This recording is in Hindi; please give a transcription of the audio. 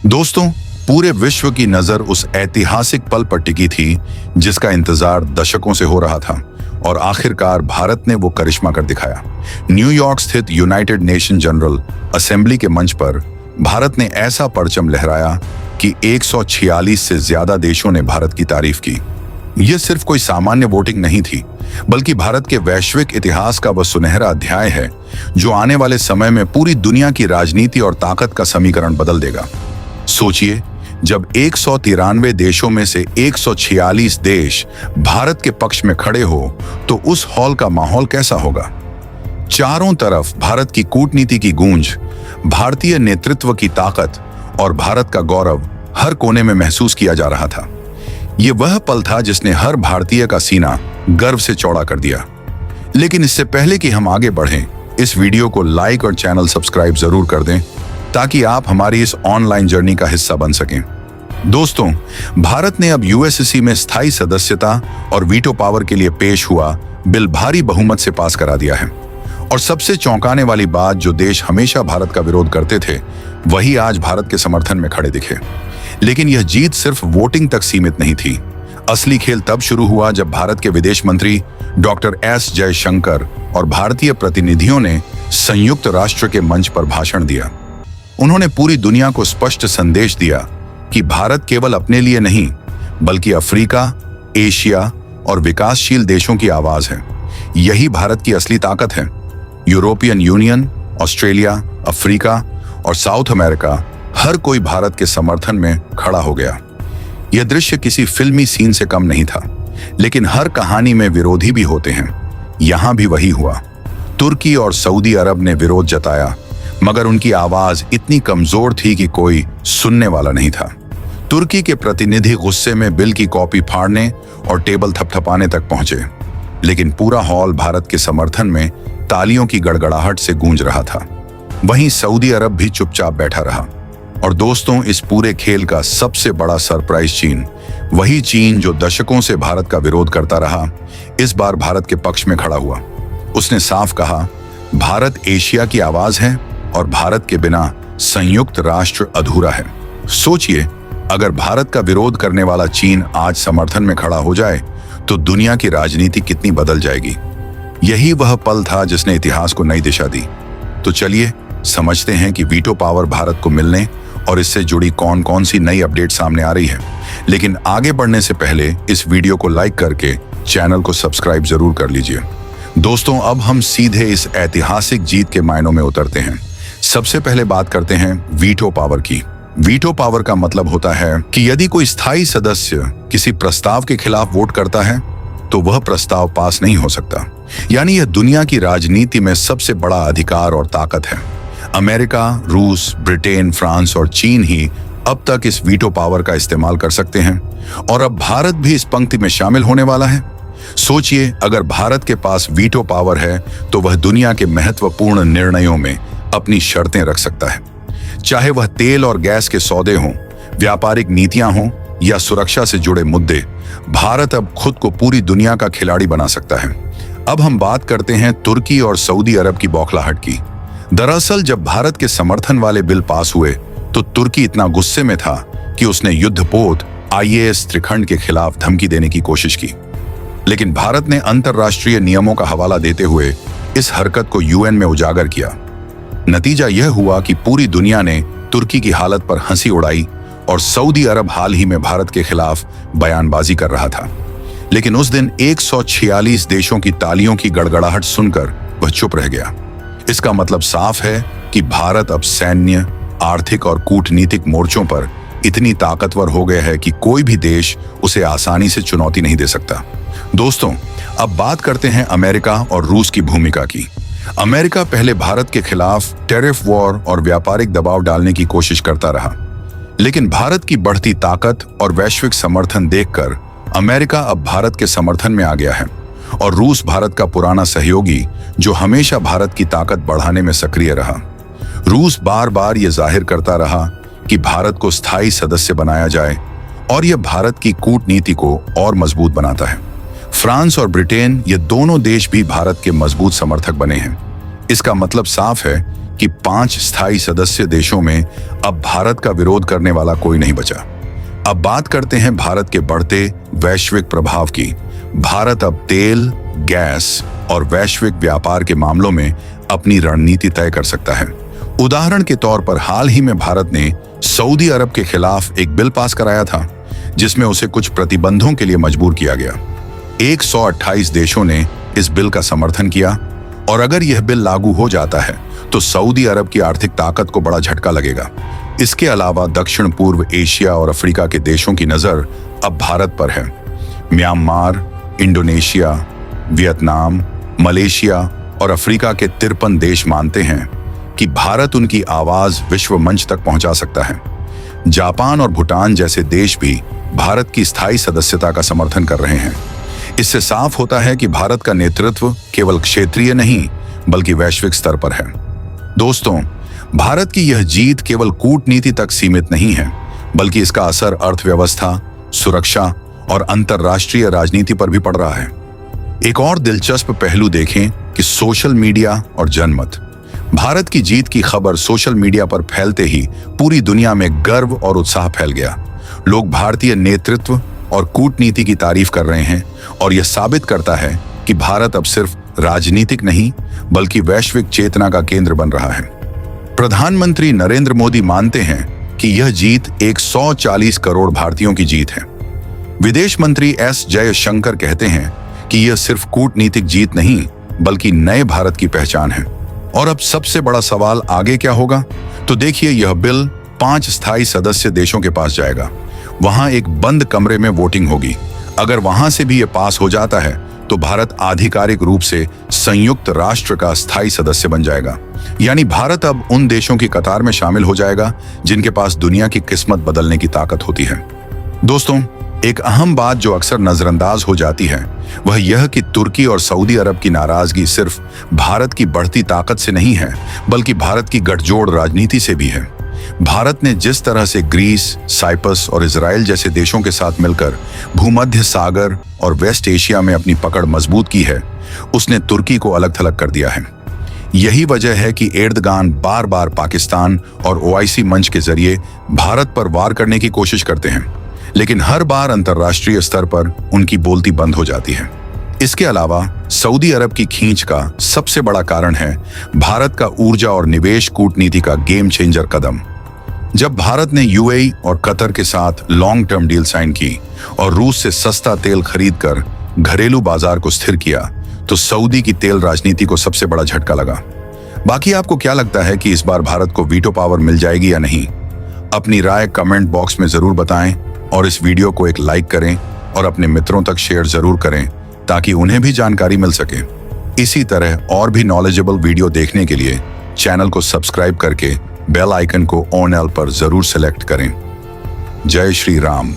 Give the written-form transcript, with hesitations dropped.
दोस्तों, पूरे विश्व की नजर उस ऐतिहासिक पल पर टिकी थी जिसका इंतजार दशकों से हो रहा था और आखिरकार भारत ने वो करिश्मा कर दिखाया। न्यूयॉर्क स्थित यूनाइटेड नेशन जनरल असेंबली के मंच पर भारत ने ऐसा परचम लहराया कि 146 से ज्यादा देशों ने भारत की तारीफ की। यह सिर्फ कोई सामान्य वोटिंग नहीं थी, बल्कि भारत के वैश्विक इतिहास का वह सुनहरा अध्याय है जो आने वाले समय में पूरी दुनिया की राजनीति और ताकत का समीकरण बदल देगा। सोचिए, जब 193 देशों में से 146 देश भारत के पक्ष में खड़े हो तो उस हॉल का माहौल कैसा होगा। चारों तरफ भारत की कूटनीति की गूंज, भारतीय नेतृत्व की ताकत और भारत का गौरव हर कोने में महसूस किया जा रहा था। यह वह पल था जिसने हर भारतीय का सीना गर्व से चौड़ा कर दिया। लेकिन इससे पहले कि हम आगे बढ़ें, इस वीडियो को लाइक और चैनल सब्सक्राइब जरूर कर दें ताकि आप हमारी इस ऑनलाइन जर्नी का हिस्सा बन सकें। दोस्तों, भारत ने अब यूएससीसी में स्थायी सदस्यता और वीटो पावर के लिए पेश हुआ बिल भारी बहुमत से पास करा दिया है। और सबसे चौंकाने वाली बात, जो देश हमेशा भारत का विरोध करते थे वही आज भारत के समर्थन में खड़े दिखे। लेकिन यह जीत सिर्फ वोटिंग तक सीमित नहीं थी। असली खेल तब शुरू हुआ जब भारत के विदेश मंत्री डॉक्टर एस जयशंकर और भारतीय प्रतिनिधियों ने संयुक्त राष्ट्र के मंच पर भाषण दिया। उन्होंने पूरी दुनिया को स्पष्ट संदेश दिया कि भारत केवल अपने लिए नहीं, बल्कि अफ्रीका, एशिया और विकासशील देशों की आवाज है। यही भारत की असली ताकत है। यूरोपियन यूनियन, ऑस्ट्रेलिया, अफ्रीका और साउथ अमेरिका, हर कोई भारत के समर्थन में खड़ा हो गया। यह दृश्य किसी फिल्मी सीन से कम नहीं था, लेकिन हर कहानी में विरोधी भी होते हैं। यहां भी वही हुआ। तुर्की और सऊदी अरब ने विरोध जताया, मगर उनकी आवाज इतनी कमजोर थी कि कोई सुनने वाला नहीं था। तुर्की के प्रतिनिधि गुस्से में बिल की कॉपी फाड़ने और टेबल थपथपाने तक पहुंचे, लेकिन पूरा हॉल भारत के समर्थन में तालियों की गड़गड़ाहट से गूंज रहा था। वहीं सऊदी अरब भी चुपचाप बैठा रहा। और दोस्तों, इस पूरे खेल का सबसे बड़ा सरप्राइज चीन, वही चीन जो दशकों से भारत का विरोध करता रहा, इस बार भारत के पक्ष में खड़ा हुआ। उसने साफ कहा, भारत एशिया की आवाज है और भारत के बिना संयुक्त राष्ट्र अधूरा है। सोचिए, अगर भारत का विरोध करने वाला चीन आज समर्थन में खड़ा हो जाए तो दुनिया की राजनीति कितनी बदल जाएगी। यही वह पल था जिसने इतिहास को नई दिशा दी। तो चलिए समझते हैं कि वीटो पावर भारत को मिलने और इससे जुड़ी कौन कौन सी नई अपडेट सामने आ रही है। लेकिन आगे बढ़ने से पहले इस वीडियो को लाइक करके चैनल को सब्सक्राइब जरूर कर लीजिए। दोस्तों, अब हम सीधे इस ऐतिहासिक जीत के मायनों में उतरते हैं। सबसे पहले बात करते हैं वीटो पावर की। वीटो पावर का मतलब होता है कि यदि कोई स्थायी सदस्य किसी प्रस्ताव के खिलाफ वोट करता है तो वह प्रस्ताव पास नहीं हो सकता। यानी यह दुनिया की राजनीति में सबसे बड़ा अधिकार और ताकत है। अमेरिका, रूस, ब्रिटेन, फ्रांस और चीन ही अब तक इस वीटो पावर का इस्तेमाल कर सकते हैं और अब भारत भी इस पंक्ति में शामिल होने वाला है। सोचिए, अगर भारत के पास वीटो पावर है तो वह दुनिया के महत्वपूर्ण निर्णयों में अपनी शर्तें रख सकता है। चाहे वह तेल और गैस के सौदे हों, व्यापारिक नीतियां हों या सुरक्षा से जुड़े मुद्दे, भारत अब खुद को पूरी दुनिया का खिलाड़ी बना सकता है। अब हम बात करते हैं तुर्की और सऊदी अरब की बौखलाहट की। दरअसल जब भारत के समर्थन वाले बिल पास हुए तो तुर्की इतना गुस्से में था कि उसने युद्धपोत IAS त्रिखंड के खिलाफ धमकी देने की कोशिश की। लेकिन भारत ने अंतर्राष्ट्रीय नियमों का हवाला देते हुए इस हरकत को UN में उजागर किया। नतीजा यह हुआ कि पूरी दुनिया ने तुर्की की हालत पर हंसी उड़ाई और सऊदी अरब हाल ही में भारत के खिलाफ बयानबाजी कर रहा था। लेकिन उस दिन 146 देशों की तालियों की गड़गड़ाहट सुनकर वह चुप रह गया। इसका मतलब साफ है कि भारत अब सैन्य, आर्थिक और कूटनीतिक मोर्चों पर इतनी ताकतवर हो गया है कि कोई भी देश उसे आसानी से चुनौती नहीं दे सकता। दोस्तों, अब बात करते हैं अमेरिका और रूस की भूमिका की। अमेरिका पहले भारत के खिलाफ टैरिफ वॉर और व्यापारिक दबाव डालने की कोशिश करता रहा, लेकिन भारत की बढ़ती ताकत और वैश्विक समर्थन देखकर अमेरिका अब भारत के समर्थन में आ गया है। और रूस भारत का पुराना सहयोगी जो हमेशा भारत की ताकत बढ़ाने में सक्रिय रहा। रूस बार बार ये जाहिर करता रहा कि भारत को स्थायी सदस्य बनाया जाए और यह भारत की कूटनीति को और मजबूत बनाता है। फ्रांस और ब्रिटेन, ये दोनों देश भी भारत के मजबूत समर्थक बने हैं। इसका मतलब साफ है कि 5 स्थायी सदस्य देशों में अब भारत का विरोध करने वाला कोई नहीं बचा। अब बात करते हैं भारत के बढ़ते वैश्विक प्रभाव की। भारत अब तेल, गैस और वैश्विक व्यापार के मामलों में अपनी रणनीति तय कर सकता है। उदाहरण के तौर पर हाल ही में भारत ने सऊदी अरब के खिलाफ एक बिल पास कराया था, जिसमें उसे कुछ प्रतिबंधों के लिए मजबूर किया गया। 128 देशों ने इस बिल का समर्थन किया और अगर यह बिल लागू हो जाता है तो सऊदी अरब की आर्थिक ताकत को बड़ा झटका लगेगा। इसके अलावा दक्षिण पूर्व एशिया और अफ्रीका के देशों की नजर अब भारत पर है। म्यांमार, इंडोनेशिया, वियतनाम, मलेशिया और अफ्रीका के 53 देश मानते हैं कि भारत उनकी आवाज विश्व मंच तक पहुंचा सकता है। जापान और भूटान जैसे देश भी भारत की स्थायी सदस्यता का समर्थन कर रहे हैं। इससे साफ होता है कि भारत का नेतृत्व केवल क्षेत्रीय नहीं बल्कि वैश्विक स्तर पर है। दोस्तों, भारत की यह जीत केवल कूटनीति तक सीमित नहीं है, बल्कि इसका असर अर्थव्यवस्था, सुरक्षा और अंतर्राष्ट्रीय राजनीति पर भी पड़ रहा है। एक और दिलचस्प पहलू देखें कि सोशल मीडिया और जनमत। भारत की जीत की खबर सोशल मीडिया पर फैलते ही पूरी दुनिया में गर्व और उत्साह फैल गया। लोग भारतीय नेतृत्व और कूटनीति की तारीफ कर रहे हैं और यह साबित करता है कि भारत अब सिर्फ राजनीतिक नहीं बल्कि वैश्विक चेतना का केंद्र बन रहा है। प्रधानमंत्री नरेंद्र मोदी मानते हैं कि यह जीत 140 करोड़ भारतीयों की जीत है। विदेश मंत्री एस जयशंकर कहते हैं कि यह सिर्फ कूटनीतिक जीत नहीं बल्कि नए भारत की पहचान है। और अब सबसे बड़ा सवाल आगे क्या होगा? तो देखिए, यह बिल 5 स्थायी सदस्य देशों के पास जाएगा। वहां एक बंद कमरे में वोटिंग होगी। अगर वहां से भी यह पास हो जाता है तो भारत आधिकारिक रूप से संयुक्त राष्ट्र का स्थायी सदस्य बन जाएगा। यानी भारत अब उन देशों की कतार में शामिल हो जाएगा जिनके पास दुनिया की किस्मत बदलने की ताकत होती है। दोस्तों, एक अहम बात जो अक्सर नजरअंदाज हो जाती है वह यह कि तुर्की और सऊदी अरब की नाराजगी सिर्फ भारत की बढ़ती ताकत से नहीं है बल्कि भारत की गठजोड़ राजनीति से भी है। भारत ने जिस तरह से ग्रीस, साइप्रस और इजराइल जैसे देशों के साथ मिलकर भूमध्य सागर और वेस्ट एशिया में अपनी पकड़ मजबूत की है, उसने तुर्की को अलग थलग कर दिया है। यही वजह है कि एर्दोगान बार बार पाकिस्तान और ओआईसी मंच के जरिए भारत पर वार करने की कोशिश करते हैं, लेकिन हर बार अंतर्राष्ट्रीय स्तर पर उनकी बोलती बंद हो जाती है। इसके अलावा सऊदी अरब की खींच का सबसे बड़ा कारण है भारत का ऊर्जा और निवेश कूटनीति का गेम चेंजर कदम। जब भारत ने यूएई और कतर के साथ लॉन्ग टर्म डील साइन की और रूस से सस्ता तेल खरीदकर घरेलू बाजार को स्थिर किया, तो सऊदी की तेल राजनीति को सबसे बड़ा झटका लगा। बाकी आपको क्या लगता है कि इस बार भारत को वीटो पावर मिल जाएगी या नहीं? अपनी राय कमेंट बॉक्स में जरूर बताएं और इस वीडियो को एक लाइक करें और अपने मित्रों तक शेयर जरूर करें ताकि उन्हें भी जानकारी मिल सके। इसी तरह और भी नॉलेजेबल वीडियो देखने के लिए चैनल को सब्सक्राइब करके बेल आइकन को ऑन ऑल पर जरूर सेलेक्ट करें। जय श्री राम।